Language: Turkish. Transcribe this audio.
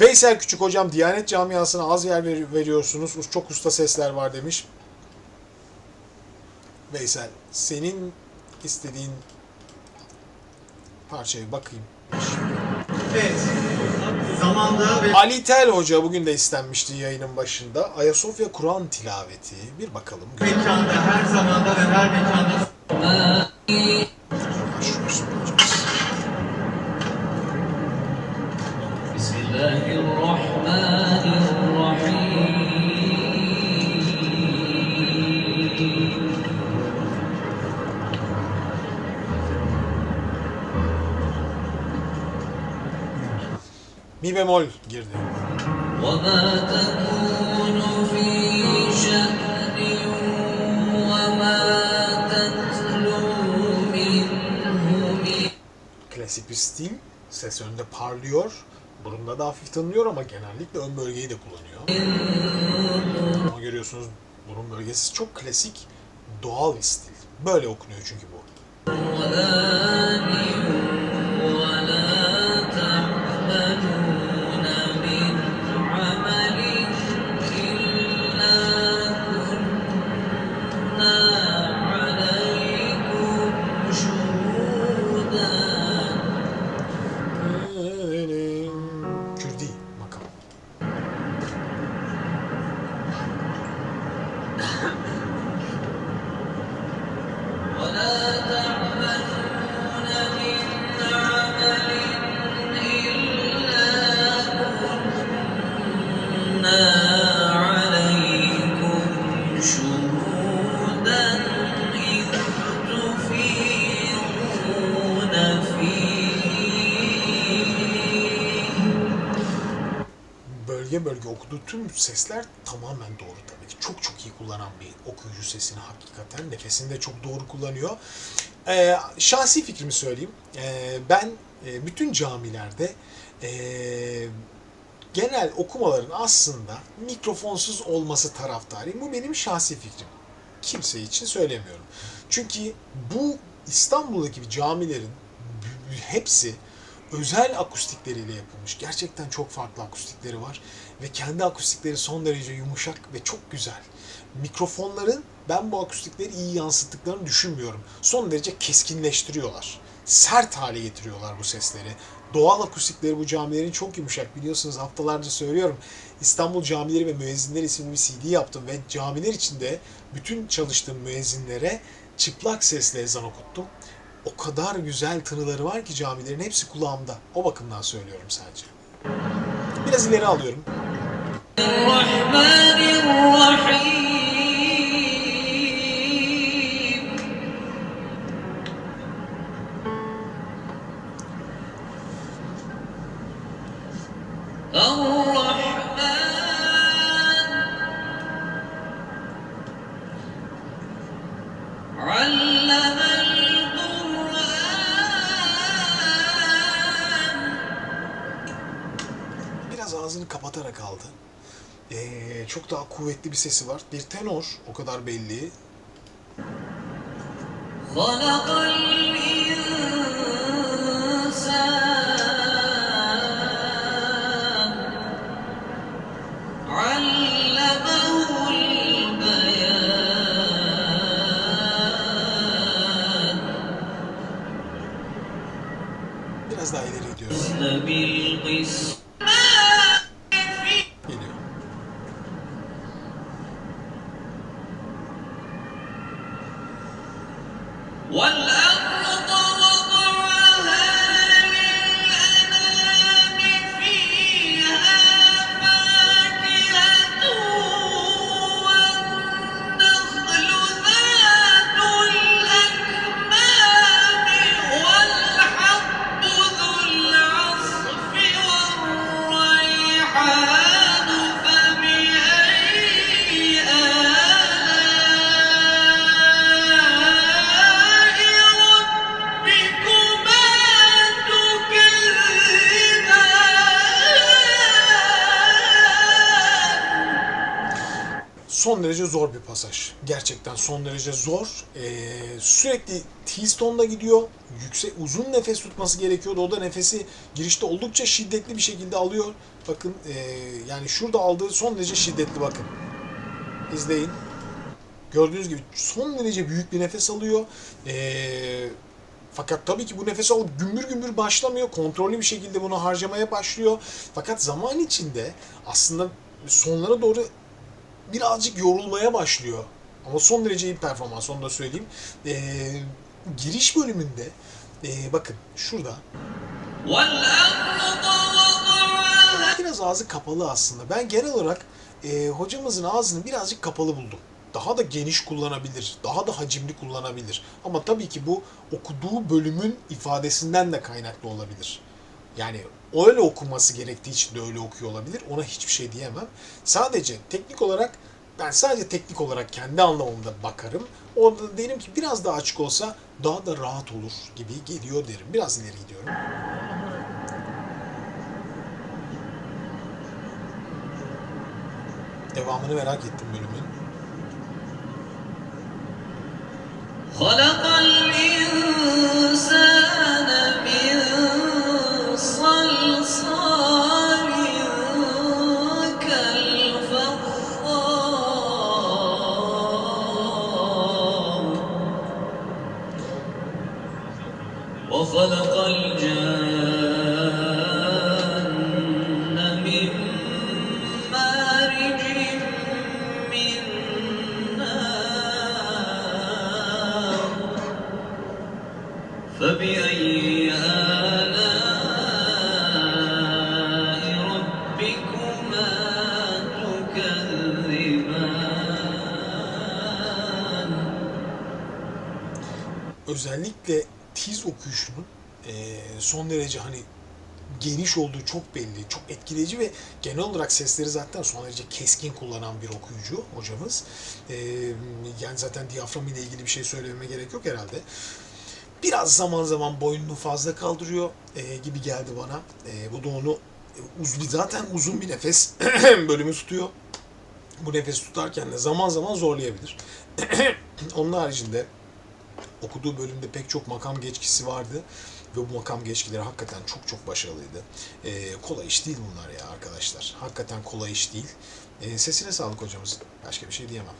Veysel Küçük hocam, Diyanet camiasına az yer veriyorsunuz. Çok usta sesler var demiş. Veysel, senin istediğin parçaya bakayım. Evet. Zamanda ve Ali Tel Hoca bugün de istenmişti yayının başında. Ayasofya Kur'an tilaveti. Bir bakalım. mekanda, her zamanda ve her mekanda Mi bemol girdi. Klasik bir stil. Ses önünde parlıyor. Burunda da hafif tınlıyor ama genellikle ön bölgeyi de kullanıyor. Ama görüyorsunuz burun bölgesi çok klasik, doğal bir stil. Böyle okunuyor çünkü bu. Kürdi makam. Bölge bölge okuduğu tüm sesler tamamen doğru tabii ki. Çok çok iyi kullanan bir okuyucu sesini hakikaten. Nefesini de çok doğru kullanıyor. Şahsi fikrimi söyleyeyim. Ben bütün camilerde genel okumaların aslında mikrofonsuz olması taraftarıyım. Bu benim şahsi fikrim. Kimse için söylemiyorum. Çünkü bu İstanbul'daki bir camilerin hepsi özel akustikleriyle yapılmış. Gerçekten çok farklı akustikleri var. Ve kendi akustikleri son derece yumuşak ve çok güzel. Mikrofonların ben bu akustikleri iyi yansıttıklarını düşünmüyorum. Son derece keskinleştiriyorlar. Sert hale getiriyorlar bu sesleri. Doğal akustikleri bu camilerin çok yumuşak. Biliyorsunuz haftalarca söylüyorum. İstanbul Camileri ve Müezzinleri isimli bir CD yaptım ve camiler içinde bütün çalıştığım müezzinlere çıplak sesle ezan okuttum. O kadar güzel tınıları var ki camilerin hepsi kulağımda. O bakımdan söylüyorum sadece. Biraz ileri alıyorum. Biraz ağzını kapatarak aldı. Çok daha kuvvetli bir sesi var. Bir tenor, o kadar belli. Biraz daha ileri gidiyoruz. Geliyor. son derece zor bir pasaj. Gerçekten son derece zor. Sürekli T-stone'da gidiyor. Yüksek, uzun nefes tutması gerekiyordu. O da nefesi girişte oldukça şiddetli bir şekilde alıyor. Bakın yani şurada aldığı son derece şiddetli, bakın. İzleyin. Gördüğünüz gibi son derece büyük bir nefes alıyor. Fakat tabii ki bu nefes alıp gümbür gümbür başlamıyor. Kontrollü bir şekilde bunu harcamaya başlıyor. Fakat zaman içinde aslında sonlara doğru birazcık yorulmaya başlıyor. Ama son derece iyi bir performans, onu da söyleyeyim. Giriş bölümünde bakın şurada biraz ağzı kapalı aslında. Ben genel olarak hocamızın ağzını birazcık kapalı buldum. Daha da geniş kullanabilir, daha da hacimli kullanabilir. Ama tabii ki bu okuduğu bölümün ifadesinden de kaynaklı olabilir. Yani öyle okuması gerektiği için de öyle okuyor olabilir. Ona hiçbir şey diyemem. Sadece teknik olarak, ben sadece teknik olarak kendi anlamımda bakarım. Orada derim ki biraz daha açık olsa daha da rahat olur gibi geliyor derim. Biraz ileri gidiyorum. Devamını merak ettim bölümün. خلق الإنسان من صلصال كالفخار وخلق الجان من مارج من نار فبأي آلاء ربكما تكذبان Özellikle tiz okuyuşunun son derece hani geniş olduğu çok belli, çok etkileyici ve genel olarak sesleri zaten son derece keskin kullanan bir okuyucu hocamız. Yani zaten diyafram ile ilgili bir şey söylememe gerek yok herhalde. Biraz zaman zaman boynunu fazla kaldırıyor gibi geldi bana. Bu da onu zaten uzun bir nefes bölümü tutuyor. Bu nefes tutarken de zaman zaman zorlayabilir. Onun haricinde okuduğu bölümde pek çok makam geçkisi vardı. Ve bu makam geçkileri hakikaten çok çok başarılıydı. Kolay iş değil bunlar ya arkadaşlar. Hakikaten kolay iş değil. Sesine sağlık hocamızın. Başka bir şey diyemem.